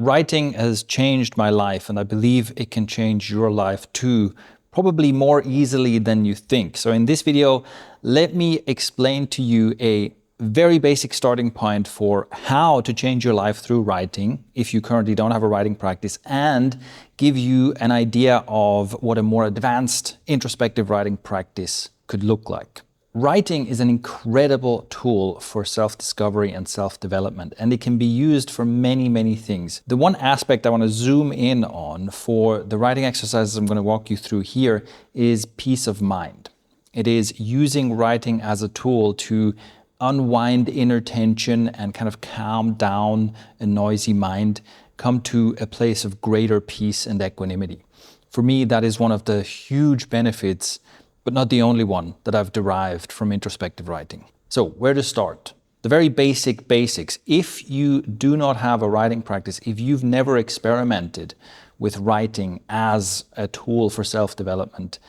Writing has changed my life, and I believe it can change your life too, probably more easily than you think. So in this video, let me explain to you a very basic starting point for how to change your life through writing if you currently don't have a writing practice, and give you an idea of what a more advanced introspective writing practice could look like. Writing is an incredible tool for self-discovery and self-development, and it can be used for many, many things. The one aspect I want to zoom in on for the writing exercises I'm going to walk you through here is peace of mind. It is using writing as a tool to unwind inner tension and kind of calm down a noisy mind, come to a place of greater peace and equanimity. For me, that is one of the huge benefits, but not the only one, that I've derived from introspective writing. So where to start? The very basics. If you do not have a writing practice, if you've never experimented with writing as a tool for self-development,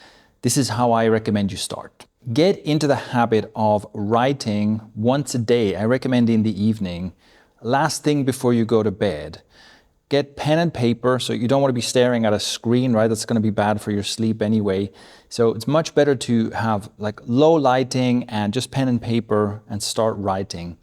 this is how I recommend you start. Get into the habit of writing once a day. I recommend in the evening, last thing before you go to bed. Get pen and paper, so you don't want to be staring at a screen, right? That's going to be bad for your sleep anyway. So it's much better to have like low lighting and just pen and paper and start writing.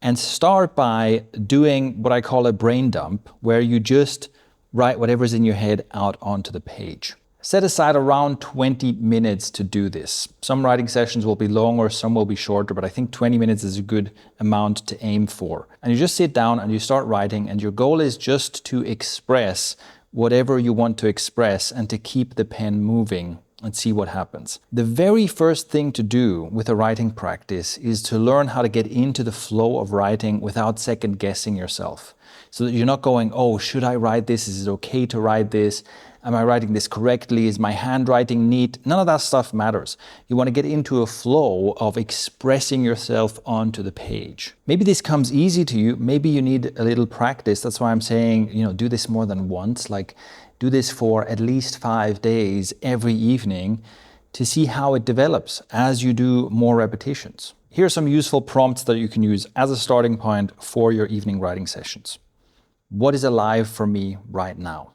And start by doing what I call a brain dump, where you just write whatever's in your head out onto the page. Set aside around 20 minutes to do this. Some writing sessions will be longer, some will be shorter, but I think 20 minutes is a good amount to aim for. And you just sit down and you start writing, and your goal is just to express whatever you want to express and to keep the pen moving and see what happens. The very first thing to do with a writing practice is to learn how to get into the flow of writing without second guessing yourself. So that you're not going, oh, should I write this? Is it okay to write this? Am I writing this correctly? Is my handwriting neat? None of that stuff matters. You want to get into a flow of expressing yourself onto the page. Maybe this comes easy to you. Maybe you need a little practice. That's why I'm saying, do this more than once. Like, do this for at least 5 days every evening to see how it develops as you do more repetitions. Here are some useful prompts that you can use as a starting point for your evening writing sessions. What is alive for me right now?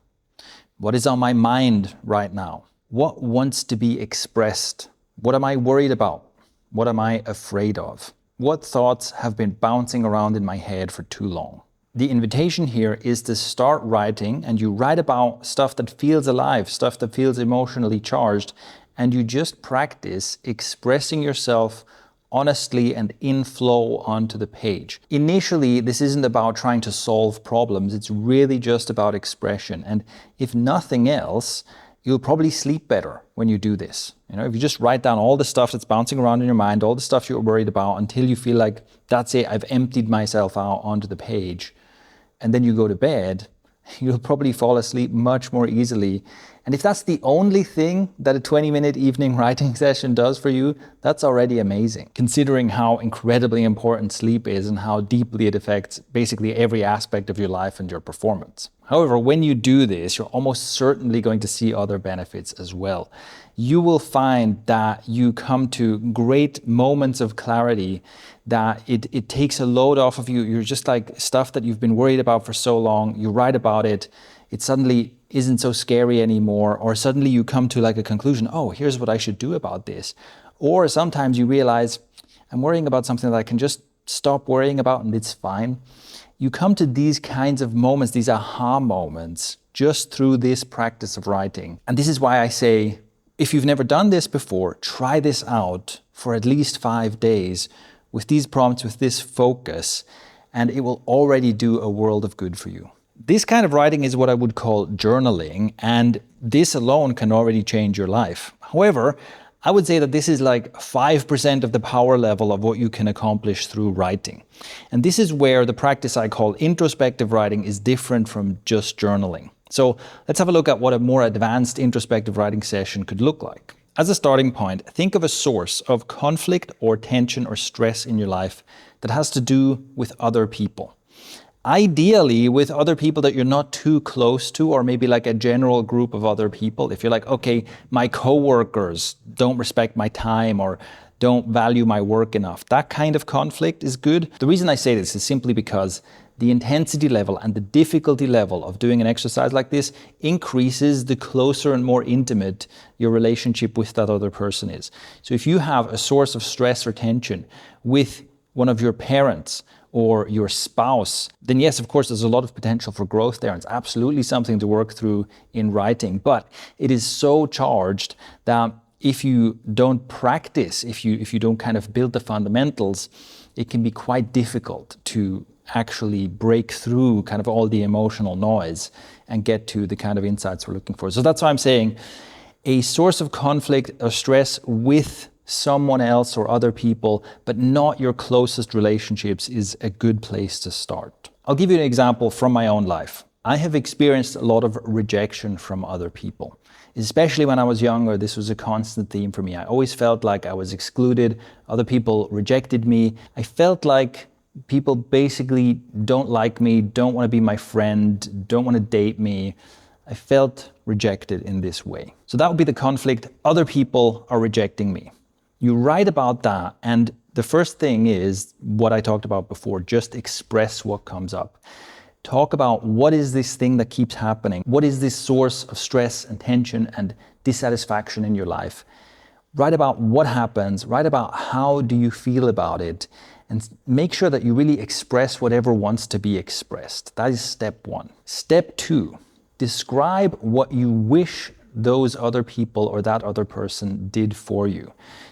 What is on my mind right now? What wants to be expressed? What am I worried about? What am I afraid of? What thoughts have been bouncing around in my head for too long? The invitation here is to start writing, and you write about stuff that feels alive, stuff that feels emotionally charged, and you just practice expressing yourself honestly and in flow onto the page. Initially, this isn't about trying to solve problems. It's really just about expression. And if nothing else, you'll probably sleep better when you do this. If you just write down all the stuff that's bouncing around in your mind, all the stuff you're worried about, until you feel like, that's it, I've emptied myself out onto the page, and then you go to bed, you'll probably fall asleep much more easily. And if that's the only thing that a 20-minute evening writing session does for you, that's already amazing, considering how incredibly important sleep is and how deeply it affects basically every aspect of your life and your performance. However, when you do this, you're almost certainly going to see other benefits as well. You will find that you come to great moments of clarity, that it takes a load off of you. You're just like, stuff that you've been worried about for so long, you write about it, it suddenly isn't so scary anymore, or suddenly you come to like a conclusion, oh, here's what I should do about this. Or sometimes you realize, I'm worrying about something that I can just stop worrying about and it's fine. You come to these kinds of moments, these aha moments, just through this practice of writing. And this is why I say, if you've never done this before, try this out for at least 5 days with these prompts, with this focus, and it will already do a world of good for you. This kind of writing is what I would call journaling, and this alone can already change your life. However, I would say that this is like 5% of the power level of what you can accomplish through writing. And this is where the practice I call introspective writing is different from just journaling. So let's have a look at what a more advanced introspective writing session could look like. As a starting point, think of a source of conflict or tension or stress in your life that has to do with other people. Ideally with other people that you're not too close to, or maybe like a general group of other people. If you're like, okay, my coworkers don't respect my time or don't value my work enough, that kind of conflict is good. The reason I say this is simply because the intensity level and the difficulty level of doing an exercise like this increases the closer and more intimate your relationship with that other person is. So if you have a source of stress or tension with one of your parents or your spouse, then yes, of course, there's a lot of potential for growth there. It's absolutely something to work through in writing, but it is so charged that if you don't practice, if you don't kind of build the fundamentals, it can be quite difficult to actually break through kind of all the emotional noise and get to the kind of insights we're looking for. So that's why I'm saying a source of conflict or stress with someone else or other people, but not your closest relationships, is a good place to start. I'll give you an example from my own life. I have experienced a lot of rejection from other people. Especially when I was younger, this was a constant theme for me. I always felt like I was excluded. Other people rejected me. I felt like people basically don't like me, don't want to be my friend, don't want to date me. I felt rejected in this way. So that would be the conflict. Other people are rejecting me. You write about that, and the first thing is what I talked about before, just express what comes up. Talk about what is this thing that keeps happening? What is this source of stress and tension and dissatisfaction in your life? Write about what happens, write about how do you feel about it, and make sure that you really express whatever wants to be expressed. That is step one. Step two, describe what you wish those other people or that other person did for you.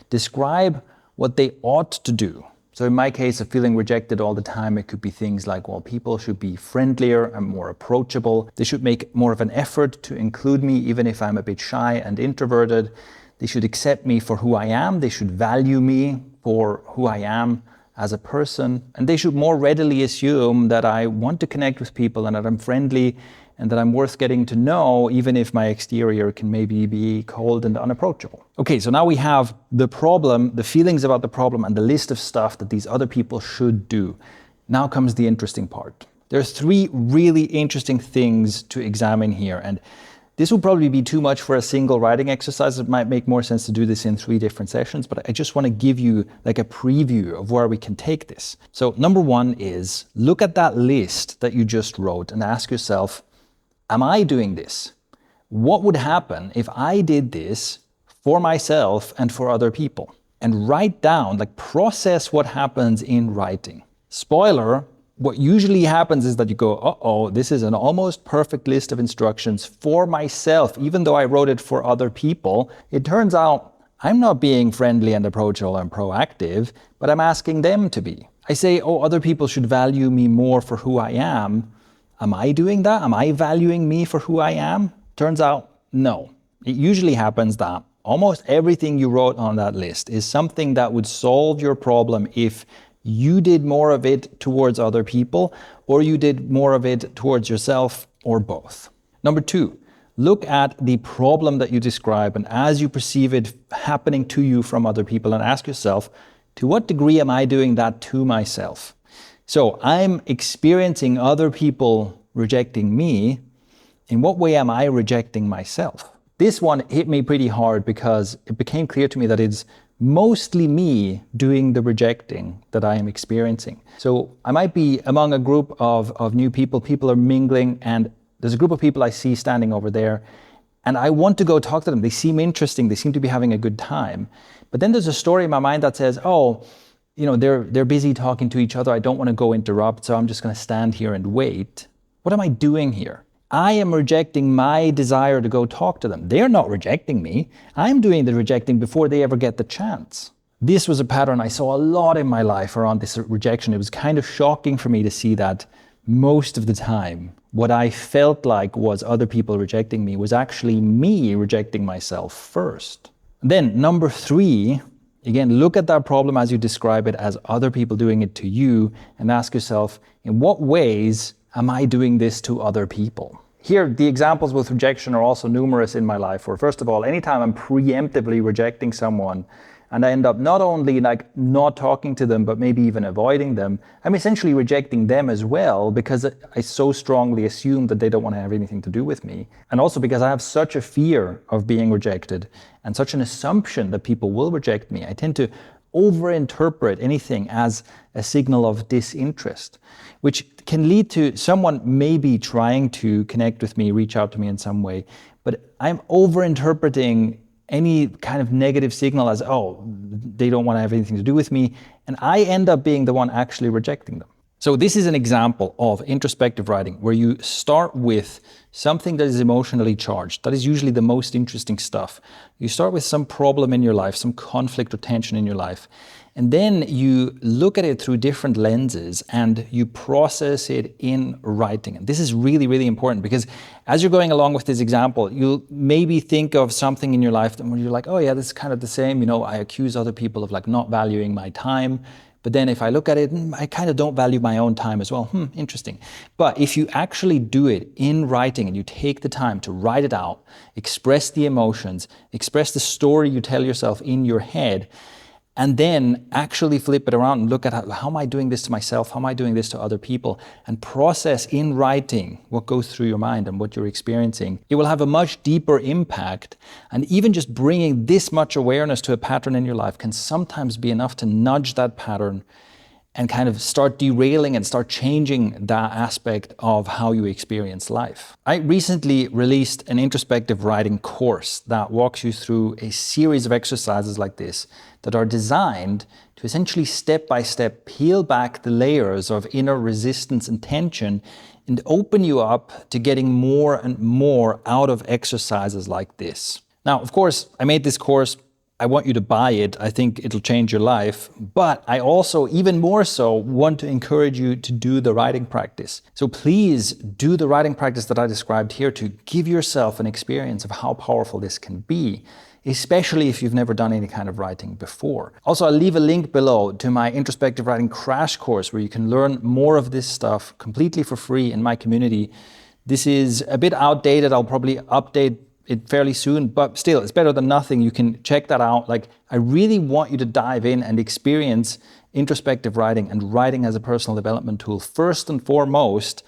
Describe what they ought to do. So in my case of feeling rejected all the time, it could be things like, well, people should be friendlier and more approachable. They should make more of an effort to include me, even if I'm a bit shy and introverted. They should accept me for who I am. They should value me for who I am as a person. And they should more readily assume that I want to connect with people and that I'm friendly and that I'm worth getting to know, even if my exterior can maybe be cold and unapproachable. Okay, so now we have the problem, the feelings about the problem, and the list of stuff that these other people should do. Now comes the interesting part. There's three really interesting things to examine here, and this will probably be too much for a single writing exercise. It might make more sense to do this in 3 different sessions, but I just want to give you like a preview of where we can take this. So number one is look at that list that you just wrote and ask yourself, am I doing this? What would happen if I did this for myself and for other people? And write down, like process what happens in writing. Spoiler, what usually happens is that you go, uh-oh, this is an almost perfect list of instructions for myself, even though I wrote it for other people. It turns out I'm not being friendly and approachable and proactive, but I'm asking them to be. I say, oh, other people should value me more for who I am. Am I doing that? Am I valuing me for who I am? Turns out, no. It usually happens that almost everything you wrote on that list is something that would solve your problem if you did more of it towards other people, or you did more of it towards yourself, or both. Number two, look at the problem that you describe, and as you perceive it happening to you from other people, and ask yourself, to what degree am I doing that to myself? So I'm experiencing other people rejecting me. In what way am I rejecting myself? This one hit me pretty hard because it became clear to me that it's mostly me doing the rejecting that I am experiencing. So I might be among a group of new people. People are mingling, and there's a group of people I see standing over there, and I want to go talk to them. They seem interesting. They seem to be having a good time. But then there's a story in my mind that says, oh, you know, they're busy talking to each other. I don't want to go interrupt, so I'm just going to stand here and wait. What am I doing here? I am rejecting my desire to go talk to them. They're not rejecting me. I'm doing the rejecting before they ever get the chance. This was a pattern I saw a lot in my life around this rejection. It was kind of shocking for me to see that most of the time, what I felt like was other people rejecting me was actually me rejecting myself first. Then number three, again, look at that problem as you describe it as other people doing it to you, and ask yourself, in what ways am I doing this to other people? Here, the examples with rejection are also numerous in my life, where first of all, anytime I'm preemptively rejecting someone and I end up not only like not talking to them, but maybe even avoiding them, I'm essentially rejecting them as well, because I so strongly assume that they don't want to have anything to do with me. And also because I have such a fear of being rejected and such an assumption that people will reject me, I tend to overinterpret anything as a signal of disinterest, which can lead to someone maybe trying to connect with me, reach out to me in some way, but I'm overinterpreting any kind of negative signal as, oh, they don't want to have anything to do with me, and I end up being the one actually rejecting them. So this is an example of introspective writing, where you start with something that is emotionally charged. That is usually the most interesting stuff. You start with some problem in your life, some conflict or tension in your life, and then you look at it through different lenses and you process it in writing. And this is really, really important, because as you're going along with this example, you'll maybe think of something in your life where you're like, oh yeah, this is kind of the same. I accuse other people of like not valuing my time. But then if I look at it, I kind of don't value my own time as well. Interesting. But if you actually do it in writing and you take the time to write it out, express the emotions, express the story you tell yourself in your head, and then actually flip it around and look at how am I doing this to myself? How am I doing this to other people? And process in writing what goes through your mind and what you're experiencing. It will have a much deeper impact. And even just bringing this much awareness to a pattern in your life can sometimes be enough to nudge that pattern and kind of start derailing and start changing that aspect of how you experience life. I recently released an introspective writing course that walks you through a series of exercises like this that are designed to essentially step-by-step peel back the layers of inner resistance and tension and open you up to getting more and more out of exercises like this. Now, of course, I made this course. I want you to buy it. I think it'll change your life. But I also, even more so, want to encourage you to do the writing practice. So please do the writing practice that I described here to give yourself an experience of how powerful this can be, especially if you've never done any kind of writing before. Also, I'll leave a link below to my introspective writing crash course where you can learn more of this stuff completely for free in my community. This is a bit outdated. I'll probably update it fairly soon, but still, it's better than nothing. You can check that out. I really want you to dive in and experience introspective writing and writing as a personal development tool first and foremost,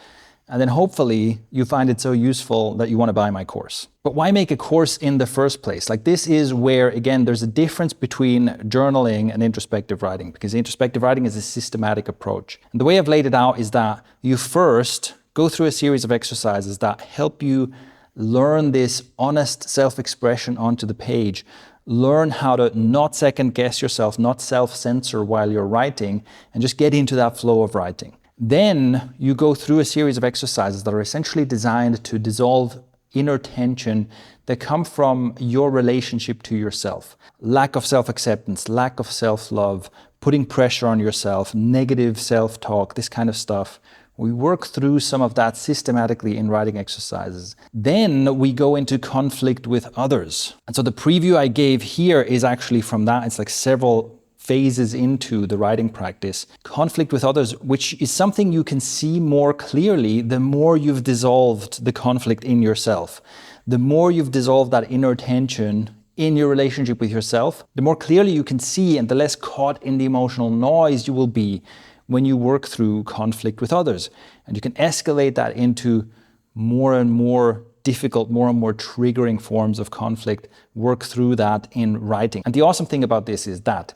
and then hopefully you find it so useful that you want to buy my course. But why make a course in the first place? This is where, again, there's a difference between journaling and introspective writing, because introspective writing is a systematic approach. And the way I've laid it out is that you first go through a series of exercises that help you learn this honest self-expression onto the page. Learn how to not second guess yourself, not self-censor while you're writing, and just get into that flow of writing. Then you go through a series of exercises that are essentially designed to dissolve inner tension that come from your relationship to yourself. Lack of self-acceptance, lack of self-love, putting pressure on yourself, negative self-talk, this kind of stuff. We work through some of that systematically in writing exercises. Then we go into conflict with others. And so the preview I gave here is actually from that. It's like several phases into the writing practice. Conflict with others, which is something you can see more clearly the more you've dissolved the conflict in yourself. The more you've dissolved that inner tension in your relationship with yourself, the more clearly you can see and the less caught in the emotional noise you will be when you work through conflict with others. And you can escalate that into more and more difficult, more and more triggering forms of conflict, work through that in writing. And the awesome thing about this is that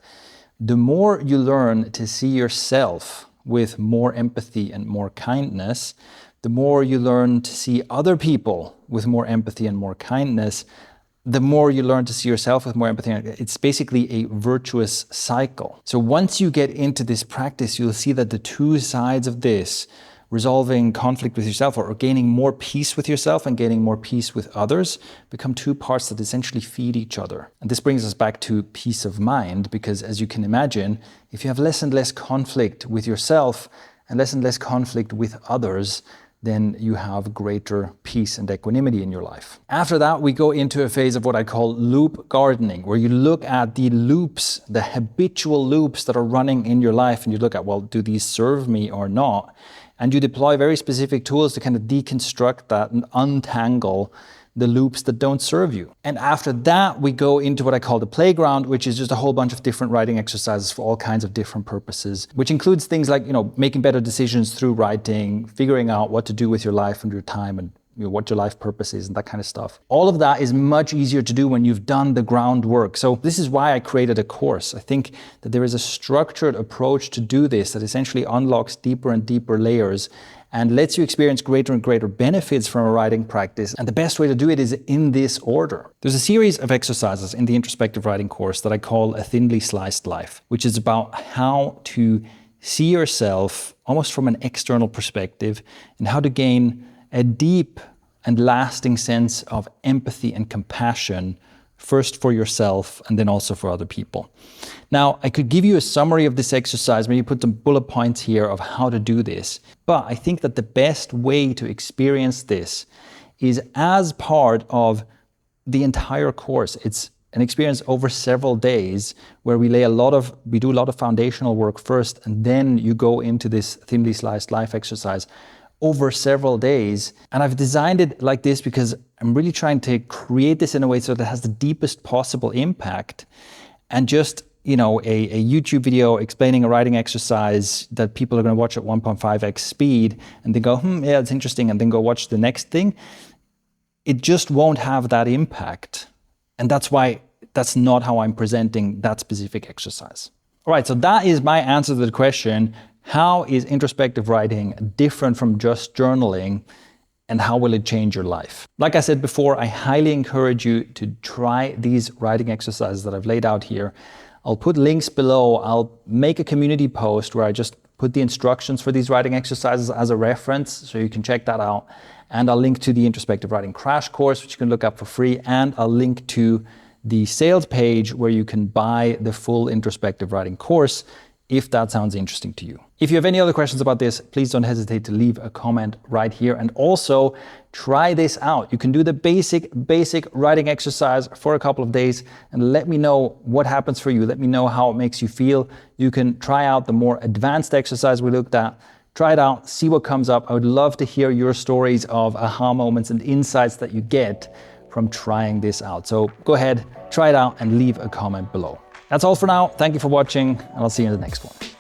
the more you learn to see yourself with more empathy and more kindness, the more you learn to see other people with more empathy and more kindness, the more you learn to see yourself with more empathy. It's basically a virtuous cycle. So once you get into this practice, you'll see that the two sides of this, resolving conflict with yourself or gaining more peace with yourself and gaining more peace with others, become two parts that essentially feed each other. And this brings us back to peace of mind, because as you can imagine, if you have less and less conflict with yourself and less conflict with others, then you have greater peace and equanimity in your life. After that, we go into a phase of what I call loop gardening, where you look at the loops, the habitual loops that are running in your life, and you look at, well, do these serve me or not? And you deploy very specific tools to kind of deconstruct that and untangle the loops that don't serve you. And after that, we go into what I call the playground, which is just a whole bunch of different writing exercises for all kinds of different purposes, which includes things like, making better decisions through writing, figuring out what to do with your life and your time, and what your life purpose is and that kind of stuff. All of that is much easier to do when you've done the groundwork. So this is why I created a course. I think that there is a structured approach to do this that essentially unlocks deeper and deeper layers and lets you experience greater and greater benefits from a writing practice. And the best way to do it is in this order. There's a series of exercises in the Introspective Writing course that I call a thinly sliced life, which is about how to see yourself almost from an external perspective and how to gain a deep and lasting sense of empathy and compassion, first for yourself and then also for other people. Now, I could give you a summary of this exercise, maybe put some bullet points here of how to do this, but I think that the best way to experience this is as part of the entire course. It's an experience over several days where we do a lot of foundational work first, and then you go into this thinly sliced life exercise over several days. And I've designed it like this because I'm really trying to create this in a way so that it has the deepest possible impact. And just, a YouTube video explaining a writing exercise that people are going to watch at 1.5x speed and they go, yeah, it's interesting, and then go watch the next thing. It just won't have that impact. And that's not how I'm presenting that specific exercise. All right, so that is my answer to the question, how is introspective writing different from just journaling, and how will it change your life? Like I said before, I highly encourage you to try these writing exercises that I've laid out here. I'll put links below. I'll make a community post where I just put the instructions for these writing exercises as a reference, so you can check that out. And I'll link to the Introspective Writing crash course, which you can look up for free. And I'll link to the sales page where you can buy the full Introspective Writing course, if that sounds interesting to you. If you have any other questions about this, please don't hesitate to leave a comment right here. And also try this out. You can do the basic writing exercise for a couple of days and let me know what happens for you. Let me know how it makes you feel. You can try out the more advanced exercise we looked at. Try it out, see what comes up. I would love to hear your stories of aha moments and insights that you get from trying this out. So go ahead, try it out and leave a comment below. That's all for now. Thank you for watching, and I'll see you in the next one.